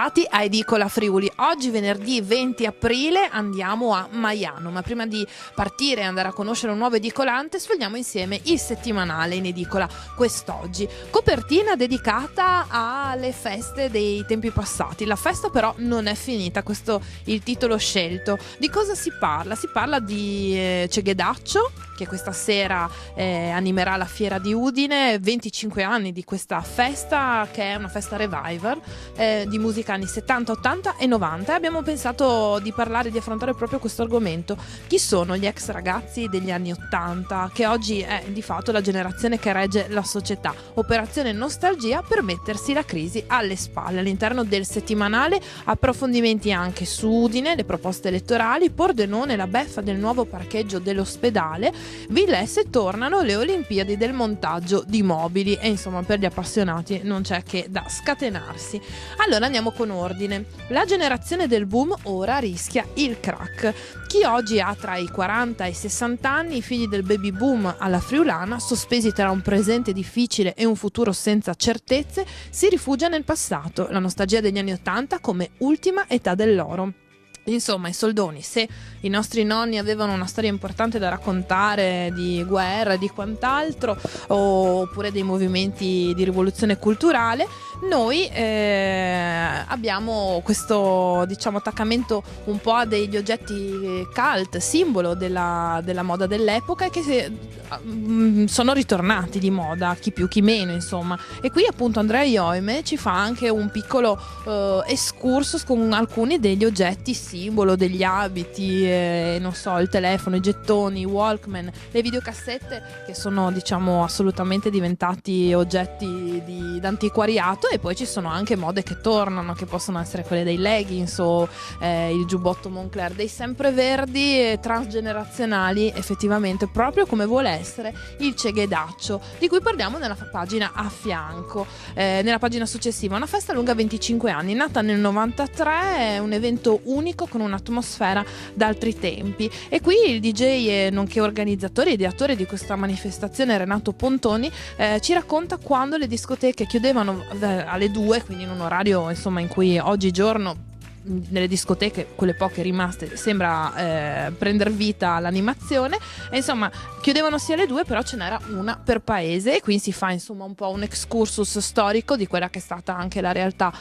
bentrovati a Edicola Friuli. Oggi venerdì 20 aprile andiamo a Maiano, ma prima di partire e andare a conoscere un nuovo edicolante sfogliamo insieme il settimanale in edicola quest'oggi. Copertina dedicata alle feste dei tempi passati. La festa però non è finita, questo è il titolo scelto. Di cosa si parla? Si parla di Ceghedaccio, che questa sera animerà la fiera di Udine, 25 anni di questa festa che è una festa revival di musica anni 70, 80 e 90. Abbiamo pensato di parlare, di affrontare proprio questo argomento. Chi sono gli ex ragazzi degli anni 80 che oggi è di fatto la generazione che regge la società? Operazione Nostalgia per mettersi la crisi alle spalle. All'interno del settimanale approfondimenti anche su Udine, le proposte elettorali, Pordenone, la beffa del nuovo parcheggio dell'ospedale, Villesse, tornano le Olimpiadi del montaggio di mobili e insomma per gli appassionati non c'è che da scatenarsi. Allora andiamo con ordine. La generazione del boom ora rischia il crack. Chi oggi ha tra i 40 e i 60 anni, i figli del baby boom alla friulana, sospesi tra un presente difficile e un futuro senza certezze, si rifugia nel passato, la nostalgia degli anni 80 come ultima età dell'oro. Insomma, i soldoni, se i nostri nonni avevano una storia importante da raccontare di guerra e di quant'altro, oppure dei movimenti di rivoluzione culturale, noi abbiamo questo, diciamo, attaccamento un po' a degli oggetti cult, simbolo della moda dell'epoca, e che sono ritornati di moda, chi più chi meno, insomma. E qui appunto Andrea Ioime ci fa anche un piccolo excursus con alcuni degli oggetti simbolo, degli abiti, non so, il telefono, i gettoni, i Walkman, le videocassette, che sono, diciamo, assolutamente diventati oggetti d'antiquariato. E poi ci sono anche mode che tornano, che possono essere quelle dei leggings o il giubbotto Moncler, dei sempreverdi transgenerazionali, effettivamente, proprio come vuole essere il Ceghedaccio, di cui parliamo nella pagina a fianco, nella pagina successiva. Una festa lunga 25 anni, nata nel 93, è un evento unico con un'atmosfera d'altri tempi. E qui il DJ nonché organizzatore e ideatore di questa manifestazione, Renato Pontoni, ci racconta quando le discoteche chiudevano alle 2, quindi in un orario insomma in cui oggigiorno nelle discoteche, quelle poche rimaste, sembra prendere vita l'animazione, e insomma chiudevano sia alle 2, però ce n'era una per paese, e qui si fa insomma un po' un excursus storico di quella che è stata anche la realtà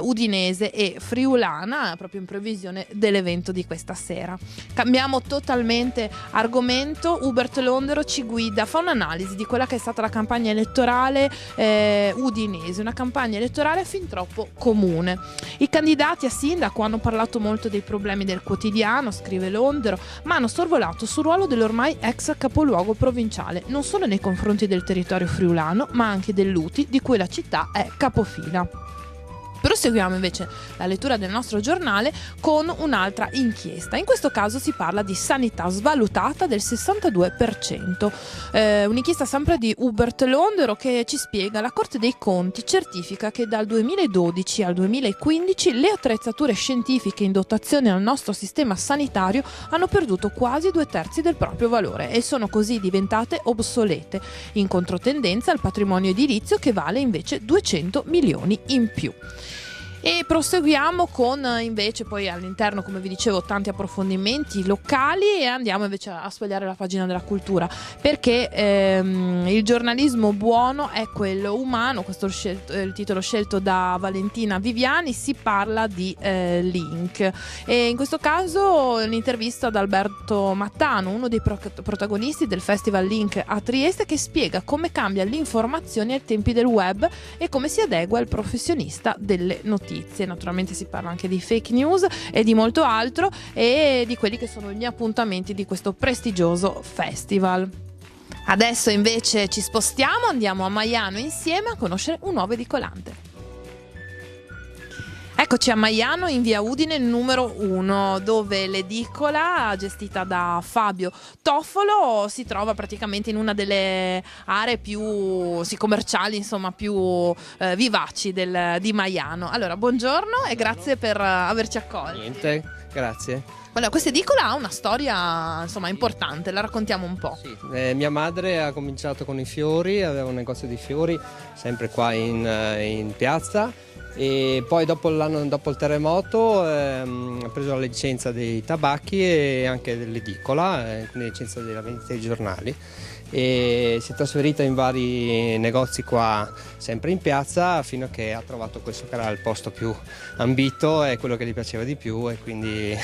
udinese e friulana, proprio in previsione dell'evento di questa sera. Cambiamo totalmente argomento. Hubert Londero ci guida, fa un'analisi di quella che è stata la campagna elettorale udinese, una campagna elettorale fin troppo comune. I candidati a sindaco hanno parlato molto dei problemi del quotidiano, scrive Londero, ma hanno sorvolato sul ruolo dell'ormai ex capoluogo provinciale, non solo nei confronti del territorio friulano, ma anche dell'Uti, di cui la città è capofila. Proseguiamo invece la lettura del nostro giornale con un'altra inchiesta. In questo caso si parla di sanità svalutata del 62%. Un'inchiesta sempre di Hubert Londero che ci spiega: la Corte dei Conti certifica che dal 2012 al 2015 le attrezzature scientifiche in dotazione al nostro sistema sanitario hanno perduto quasi 2/3 del proprio valore e sono così diventate obsolete, in controtendenza al patrimonio edilizio che vale invece 200 milioni in più. E proseguiamo con invece poi all'interno, come vi dicevo, tanti approfondimenti locali, e andiamo invece a sfogliare la pagina della cultura, perché il giornalismo buono è quello umano. Questo è il titolo scelto da Valentina Viviani. Si parla di Link, e in questo caso l'intervista ad Alberto Mattano, uno dei protagonisti del Festival Link a Trieste, che spiega come cambia l'informazione ai tempi del web e come si adegua il professionista delle notizie. Naturalmente si parla anche di fake news e di molto altro, e di quelli che sono gli appuntamenti di questo prestigioso festival. Adesso invece ci spostiamo, andiamo a Maiano insieme a conoscere un nuovo edicolante. Eccoci a Maiano, in via Udine numero 1, dove l'edicola, gestita da Fabio Toffolo, si trova praticamente in una delle aree più commerciali, insomma più vivaci di Maiano. Allora, buongiorno e grazie per averci accolti. Niente, grazie. Allora, questa edicola ha una storia, insomma, importante, la raccontiamo un po'. Sì, mia madre ha cominciato con i fiori, aveva un negozio di fiori sempre qua in piazza, E poi dopo il terremoto ho preso la licenza dei tabacchi e anche dell'edicola, quindi licenza della vendita dei giornali, e si è trasferita in vari negozi qua sempre in piazza fino a che ha trovato questo che era il posto più ambito e quello che gli piaceva di più, e quindi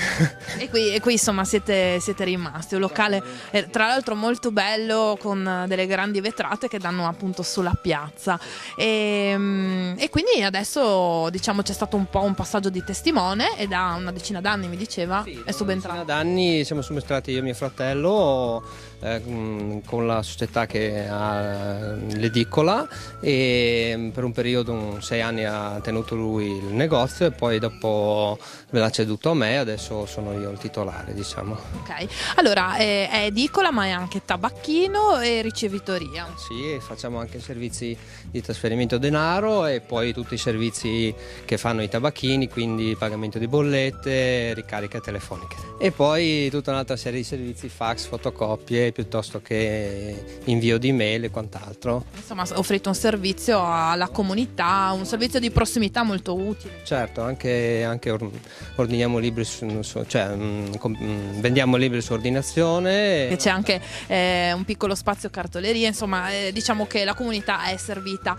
E qui insomma siete rimasti, un locale tra l'altro molto bello, con delle grandi vetrate che danno appunto sulla piazza, e quindi adesso diciamo c'è stato un po' un passaggio di testimone, e da una decina d'anni mi diceva è subentrato. Da anni siamo subentrati io e mio fratello con la società che ha l'edicola, e per un periodo 6 anni ha tenuto lui il negozio e poi dopo me l'ha ceduto a me, adesso sono io il titolare, diciamo. Ok, allora è edicola ma è anche tabacchino e ricevitoria. Sì, facciamo anche servizi di trasferimento denaro e poi tutti i servizi che fanno i tabacchini, quindi pagamento di bollette, ricariche telefoniche. E poi tutta un'altra serie di servizi, fax, fotocopie, piuttosto che invio di mail e quant'altro. Insomma, offrite un servizio alla comunità, un servizio di prossimità molto utile. Certo, anche ordiniamo libri vendiamo libri su ordinazione. E c'è anche un piccolo spazio cartoleria, insomma, diciamo che la comunità è servita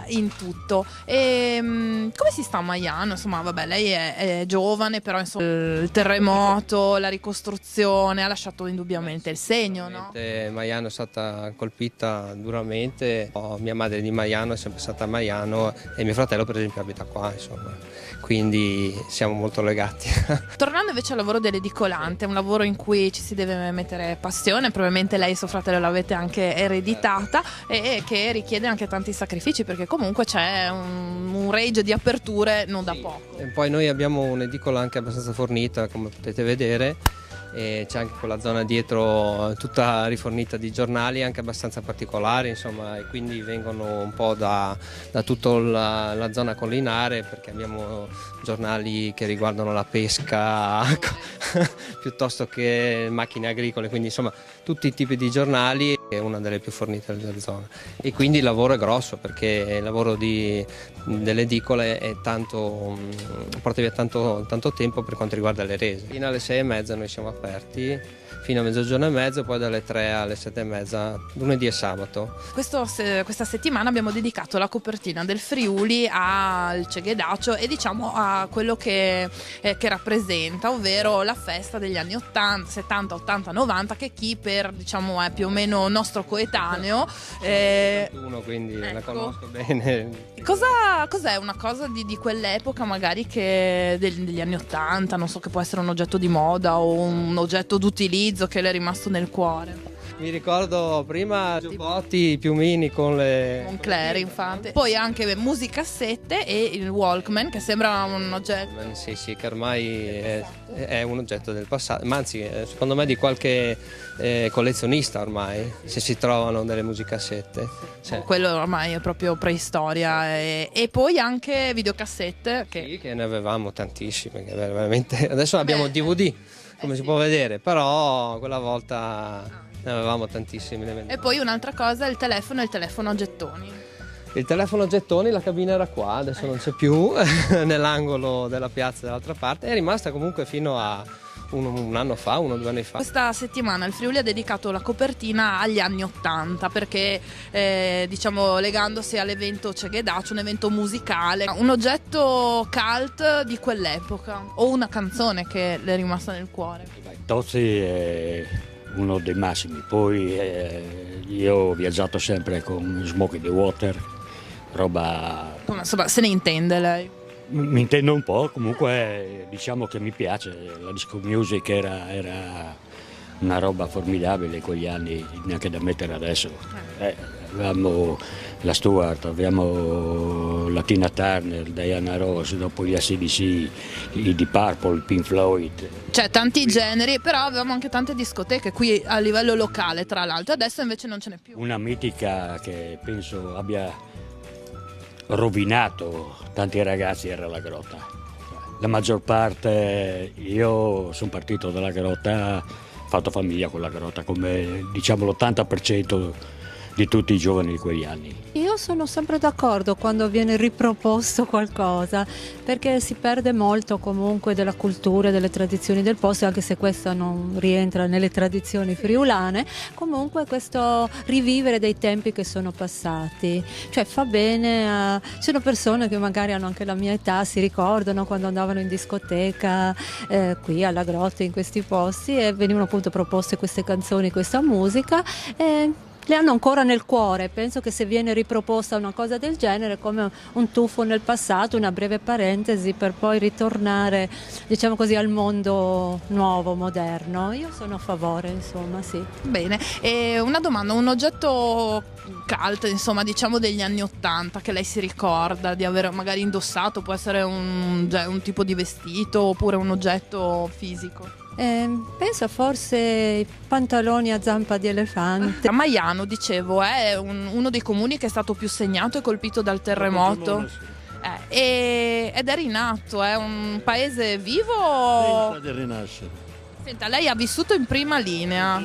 in tutto. E come si sta a Maiano? Insomma, vabbè, lei è giovane, però insomma, il terremoto, la ricostruzione ha lasciato indubbiamente il segno, no? Maiano è stata colpita duramente. Mia madre è di Maiano, è sempre stata a Maiano, e mio fratello per esempio abita qua, insomma, quindi siamo molto legati. Tornando invece al lavoro dell'edicolante, un lavoro in cui ci si deve mettere passione, probabilmente lei e suo fratello l'avete anche ereditata, e che richiede anche tanti sacrifici, perché comunque c'è un range di aperture non da poco. E poi noi abbiamo un'edicola anche abbastanza fornita, come potete vedere, e c'è anche quella zona dietro tutta rifornita di giornali anche abbastanza particolari, insomma, e quindi vengono un po' da tutta la zona collinare, perché abbiamo giornali che riguardano la pesca piuttosto che macchine agricole, quindi insomma tutti i tipi di giornali, è una delle più fornite della zona, e quindi il lavoro è grosso, perché il lavoro delle edicole è porta via tanto tempo per quanto riguarda le rese. Fino alle 6:30 noi siamo aperti, fino a mezzogiorno e mezzo, poi dalle 3 alle 7:30 lunedì e sabato. Questa settimana abbiamo dedicato la copertina del Friuli al Ceghedaccio e diciamo a quello che rappresenta, ovvero la festa degli anni 80, 70, 80, 90, che chi diciamo è più o meno nostro coetaneo. Quindi ecco. La conosco bene. Cos'è una cosa di quell'epoca magari degli anni 80, non so, che può essere un oggetto di moda o un oggetto d'utilizzo che le è rimasto nel cuore? Mi ricordo prima giubbotti, i piumini con le Moncler, infatti. Poi anche musicassette e il Walkman, che sembra un oggetto. Sì, che ormai è un oggetto del passato, ma anzi secondo me di qualche collezionista ormai, se si trovano delle musicassette. Cioè. Quello ormai è proprio preistoria. E poi anche videocassette. Sì, che ne avevamo tantissime, che veramente. Adesso abbiamo DVD, come si può vedere, però quella volta ne avevamo tantissimi. E poi un'altra cosa è il telefono a gettoni. Il telefono a gettoni, la cabina era qua, adesso non c'è più, nell'angolo della piazza dall'altra parte, è rimasta comunque fino a un anno fa, 1 o 2 anni fa. Questa settimana il Friuli ha dedicato la copertina agli anni 80, perché diciamo legandosi all'evento Ceghedaccio, un evento musicale, un oggetto cult di quell'epoca o una canzone che le è rimasta nel cuore. Tozzi è uno dei massimi, poi io ho viaggiato sempre con Smokey the Water, roba. Insomma, se ne intende lei? Mi intendo un po', comunque diciamo che mi piace, la disco music era una roba formidabile in quegli anni, neanche da mettere adesso. Avevamo la Stewart, abbiamo la Tina Turner, Diana Ross, dopo gli AC/DC, i Deep Purple, il Pink Floyd. Cioè tanti generi, però avevamo anche tante discoteche qui a livello locale, tra l'altro, adesso invece non ce n'è più. Una mitica che penso abbia rovinato tanti ragazzi era la Grotta. La maggior parte, io sono partito dalla Grotta, ho fatto famiglia con la Grotta, come diciamo l'80% di tutti i giovani di quegli anni. Io sono sempre d'accordo quando viene riproposto qualcosa, perché si perde molto comunque della cultura e delle tradizioni del posto, anche se questa non rientra nelle tradizioni friulane. Comunque questo rivivere dei tempi che sono passati, cioè fa bene ci sono persone che magari hanno anche la mia età, si ricordano quando andavano in discoteca qui alla Grotta, in questi posti, e venivano appunto proposte queste canzoni, questa musica, e le hanno ancora nel cuore. Penso che se viene riproposta una cosa del genere, come un tuffo nel passato, una breve parentesi per poi ritornare, diciamo così, al mondo nuovo, moderno, io sono a favore, insomma, sì. Bene, e una domanda, un oggetto cult, insomma, diciamo degli anni '80 che lei si ricorda di aver magari indossato, può essere un tipo di vestito oppure un oggetto fisico? Penso forse i pantaloni a zampa di elefante. Maiano, dicevo, è uno dei comuni che è stato più segnato e colpito dal terremoto. Ed è rinato, è un paese vivo. Di rinascere. Senta, lei ha vissuto in prima linea.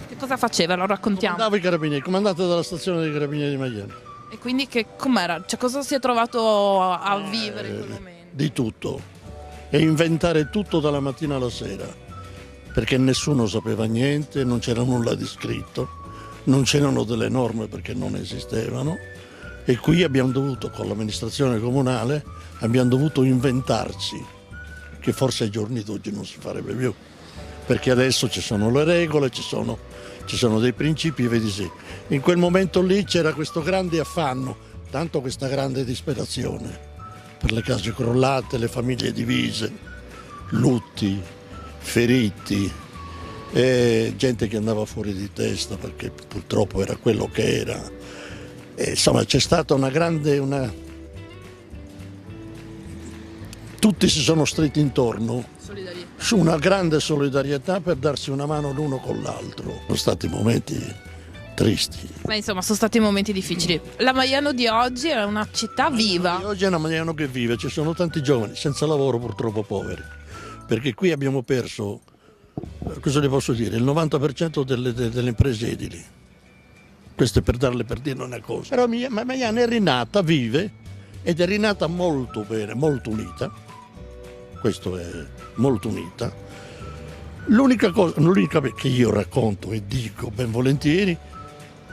Che cosa faceva? Lo raccontiamo. Comandavo i carabinieri, comandante della stazione dei carabinieri di Maiano. E quindi com'era? Cioè, cosa si è trovato a vivere in quel momento? Di tutto. E inventare tutto dalla mattina alla sera, perché nessuno sapeva niente, non c'era nulla di scritto, non c'erano delle norme perché non esistevano, e qui abbiamo dovuto, con l'amministrazione comunale, abbiamo dovuto inventarci, che forse ai giorni d'oggi non si farebbe più, perché adesso ci sono le regole, ci sono dei principi, vedi sì. In quel momento lì c'era questo grande affanno, tanto questa grande disperazione per le case crollate, le famiglie divise, lutti, feriti, e gente che andava fuori di testa perché purtroppo era quello che era. E insomma c'è stata tutti si sono stretti intorno su una grande solidarietà per darsi una mano l'uno con l'altro. Sono stati momenti tristi. Beh, insomma, sono stati momenti difficili. La Maiano di oggi è una città viva. Oggi è una Maiano che vive, ci sono tanti giovani senza lavoro, purtroppo poveri, perché qui abbiamo perso, cosa le posso dire, il 90% delle imprese edili. Questo è per dire una cosa. Però Maiano è rinata, vive, ed è rinata molto bene, molto unita. Questo è molto unita. L'unica che io racconto e dico ben volentieri,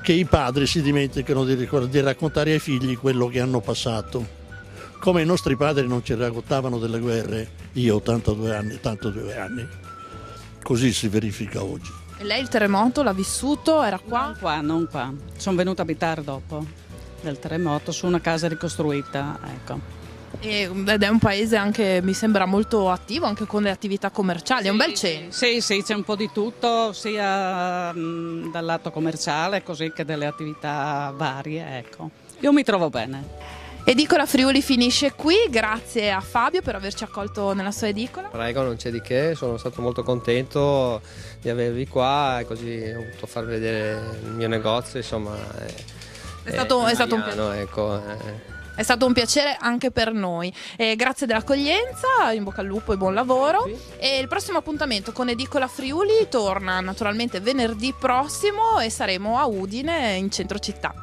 che i padri si dimenticano di raccontare ai figli quello che hanno passato. Come i nostri padri non ci raccontavano delle guerre, io ho 82 anni, così si verifica oggi. E lei il terremoto l'ha vissuto? Era qua? Non qua. Sono venuta a abitare dopo del terremoto su una casa ricostruita, ecco. Ed è un paese anche, mi sembra, molto attivo anche con le attività commerciali, è un bel centro. Sì, c'è un po' di tutto, sia dal lato commerciale così che delle attività varie, ecco. Io mi trovo bene. Edicola Friuli finisce qui, grazie a Fabio per averci accolto nella sua edicola. Prego, non c'è di che, sono stato molto contento di avervi qua e così ho potuto far vedere il mio negozio, insomma. È stato un piacere. Ecco, È stato un piacere anche per noi. Grazie dell'accoglienza, in bocca al lupo e buon lavoro. E il prossimo appuntamento con Edicola Friuli torna naturalmente venerdì prossimo e saremo a Udine in centro città.